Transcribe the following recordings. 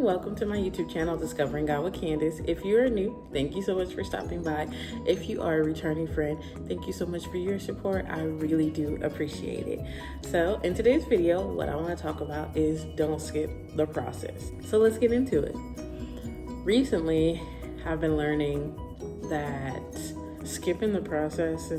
and welcome to my YouTube channel, Discovering God with Candace. If you are new, thank you so much for stopping by. If you are a returning friend, thank you so much for your support. I really do appreciate it. So in today's video, what I want to talk about is don't skip the process. So let's get into it. Recently, I've been learning that skipping the process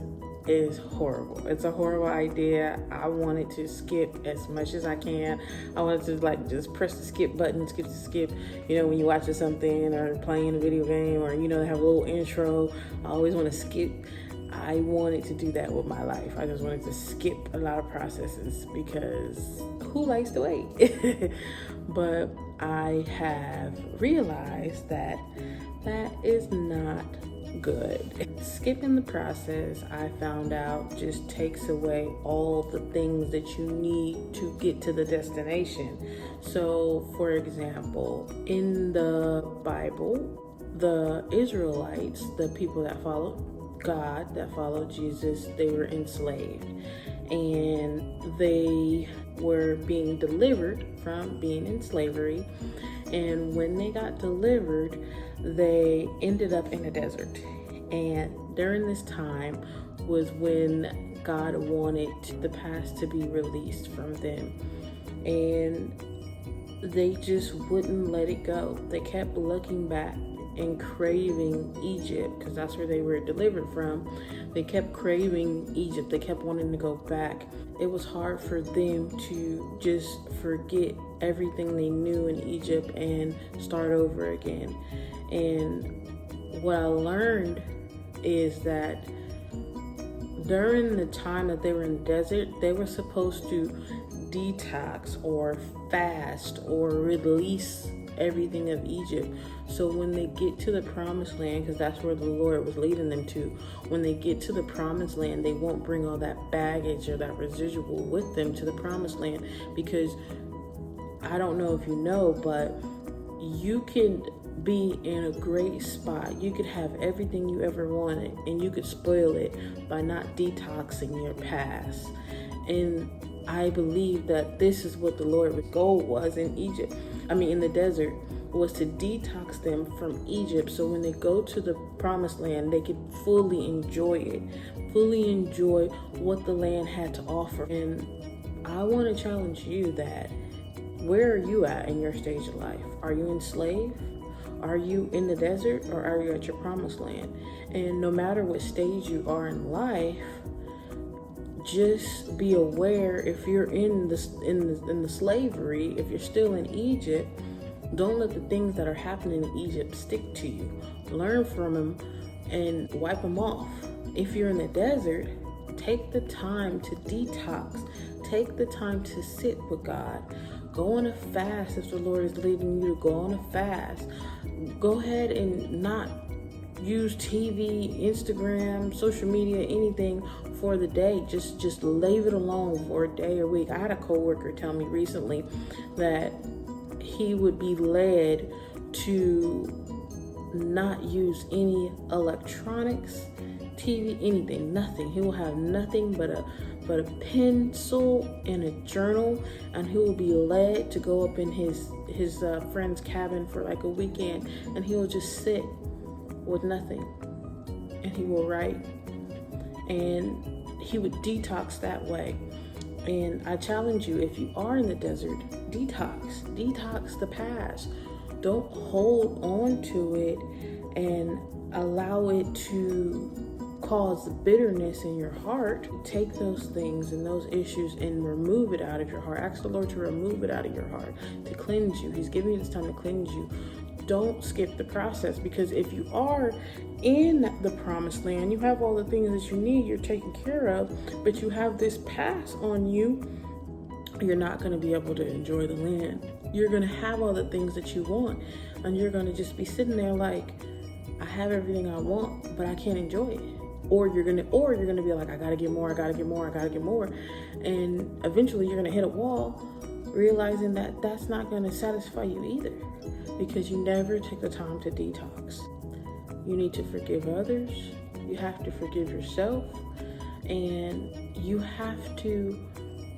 is horrible. It's a horrible idea. I wanted to skip as much as I can. I wanted to just press the skip button, skip. You know, when you're watching something or playing a video game or, they have a little intro, I always want to skip. I wanted to do that with my life. I just wanted to skip a lot of processes because who likes to wait? But I have realized that is not good. Skipping the process, I found out, just takes away all the things that you need to get to the destination. So, for example, in the Bible, the Israelites, the people that followed God, that followed Jesus, they were enslaved and they were being delivered from being in slavery. And when they got delivered, they ended up in a desert. And during this time was when God wanted the past to be released from them. And they just wouldn't let it go. They kept looking back and craving Egypt, because that's where they were delivered from. They kept craving Egypt. They kept wanting to go back. It was hard for them to just forget everything they knew in Egypt and start over again. And what I learned is that during the time that they were in the desert, they were supposed to detox or fast or release everything of Egypt. So when they get to the promised land, because that's where the Lord was leading them to, when they get to the promised land, they won't bring all that baggage or that residual with them to the promised land. Because I don't know if you know, but you can be in a great spot. You could have everything you ever wanted and you could spoil it by not detoxing your past. And I believe that this is what the Lord's goal was in in the desert, was to detox them from Egypt, so when they go to the promised land, they could fully enjoy it, fully enjoy what the land had to offer. And I want to challenge you that, where are you at in your stage of life? Are you enslaved? Are you in the desert, or are you at your promised land? And no matter what stage you are in life, just be aware, if you're in the slavery, if you're still in Egypt, don't let the things that are happening in Egypt stick to you. Learn from them and wipe them off. If you're in the desert, take the time to detox. Take the time to sit with God. Go on a fast if the Lord is leading you to go on a fast. Go ahead and not use TV, Instagram, social media, anything for the day. Just leave it alone for a day or week. I had a coworker tell me recently that he would be led to not use any electronics, TV, anything, nothing. He will have nothing but a pencil and a journal, and he will be led to go up in his friend's cabin for like a weekend, and he will just sit with nothing, and he will write, and he would detox that way. And I challenge you, if you are in the desert, detox the past. Don't hold on to it and allow it to cause bitterness in your heart. Take those things and those issues and remove it out of your heart. Ask the Lord to remove it out of your heart, to cleanse you. He's giving you this time to cleanse you. Don't skip the process, because if you are in the promised land, you have all the things that you need, you're taken care of, but you have this pass on you, you're not going to be able to enjoy the land. You're going to have all the things that you want, and you're going to just be sitting there like, I have everything I want, but I can't enjoy it. Or you're gonna be like, I gotta get more, and eventually you're gonna hit a wall, realizing that that's not gonna satisfy you either, because you never take the time to detox. You need to forgive others, you have to forgive yourself, and you have to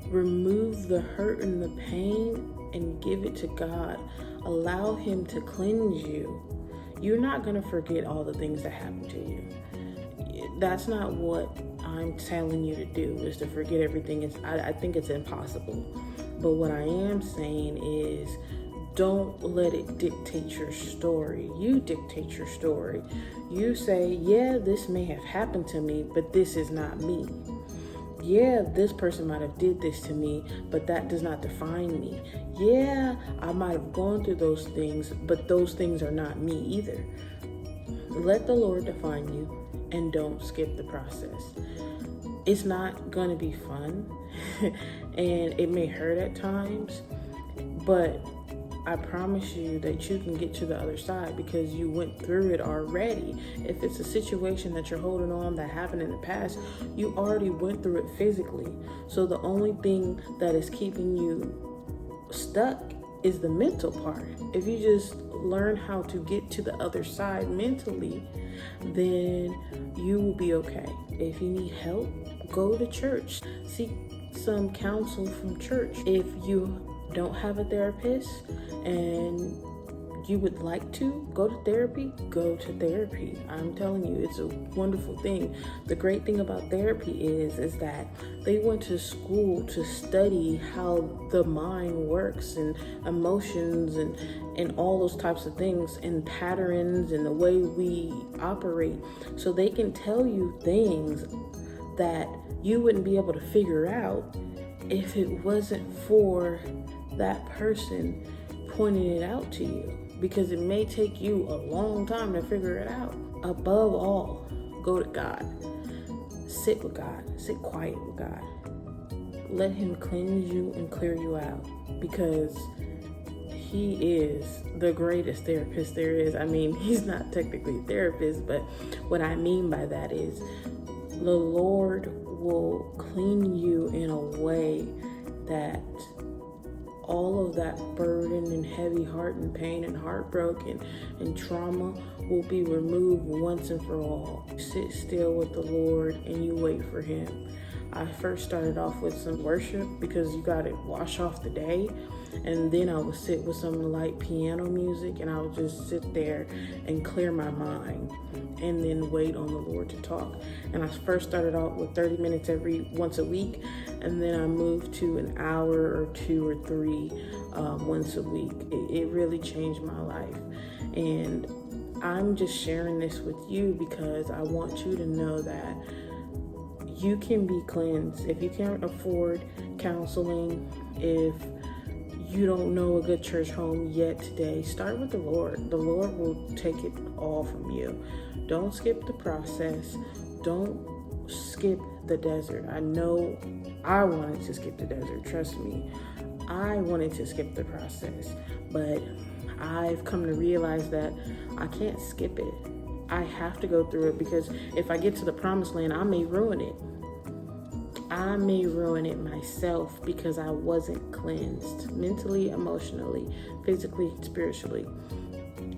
remove the hurt and the pain and give it to God. Allow him to cleanse you. You're not going to forget all the things that happened to you. That's not what I'm telling you to do, is to forget everything. I think it's impossible. But what I am saying is, don't let it dictate your story. You dictate your story. You say, yeah, this may have happened to me, but this is not me. Yeah, this person might have did this to me, but that does not define me. Yeah, I might have gone through those things, but those things are not me either. Let the Lord define you and don't skip the process. It's not going to be fun and it may hurt at times, but I promise you that you can get to the other side because you went through it already. If it's a situation that you're holding on that happened in the past, you already went through it physically. So the only thing that is keeping you stuck is the mental part. If you just learn how to get to the other side mentally, then you will be okay. If you need help, go to church. Seek some counsel from church. If you don't have a therapist and you would like to go to therapy, go to therapy. I'm telling you, it's a wonderful thing. The great thing about therapy is that they went to school to study how the mind works and emotions and all those types of things and patterns and the way we operate. So they can tell you things that you wouldn't be able to figure out if it wasn't for that person pointing it out to you, because it may take you a long time to figure it out. Above all, go to God. Sit with God. Sit quiet with God. Let him cleanse you and clear you out, because he is the greatest therapist there is. I mean, he's not technically a therapist, but what I mean by that is the Lord will clean you in a way that all of that burden and heavy heart and pain and heartbroken and trauma will be removed once and for all. Sit still with the Lord and you wait for him. I first started off with some worship because you got to wash off the day, and then I would sit with some light piano music and I would just sit there and clear my mind and then wait on the Lord to talk. And I first started out with 30 minutes once a week, and then I moved to an hour or 2 or 3 once a week. It really changed my life, and I'm just sharing this with you because I want you to know that you can be cleansed. If you can't afford counseling, if you don't know a good church home yet today, start with the Lord. The Lord will take it all from you. Don't skip the process. Don't skip the desert. I know I wanted to skip the desert. Trust me. I wanted to skip the process, but I've come to realize that I can't skip it. I have to go through it, because if I get to the promised land, I may ruin it. I may ruin it myself because I wasn't cleansed mentally, emotionally, physically, spiritually.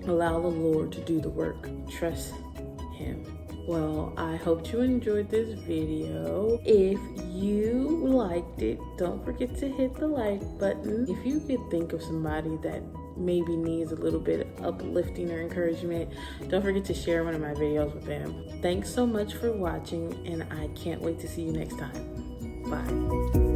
Allow the Lord to do the work. Trust him. Well, I hope you enjoyed this video. If you liked it, don't forget to hit the like button. If you could think of somebody that maybe needs a little bit of uplifting or encouragement, don't forget to share one of my videos with them. Thanks so much for watching, and I can't wait to see you next time. Bye.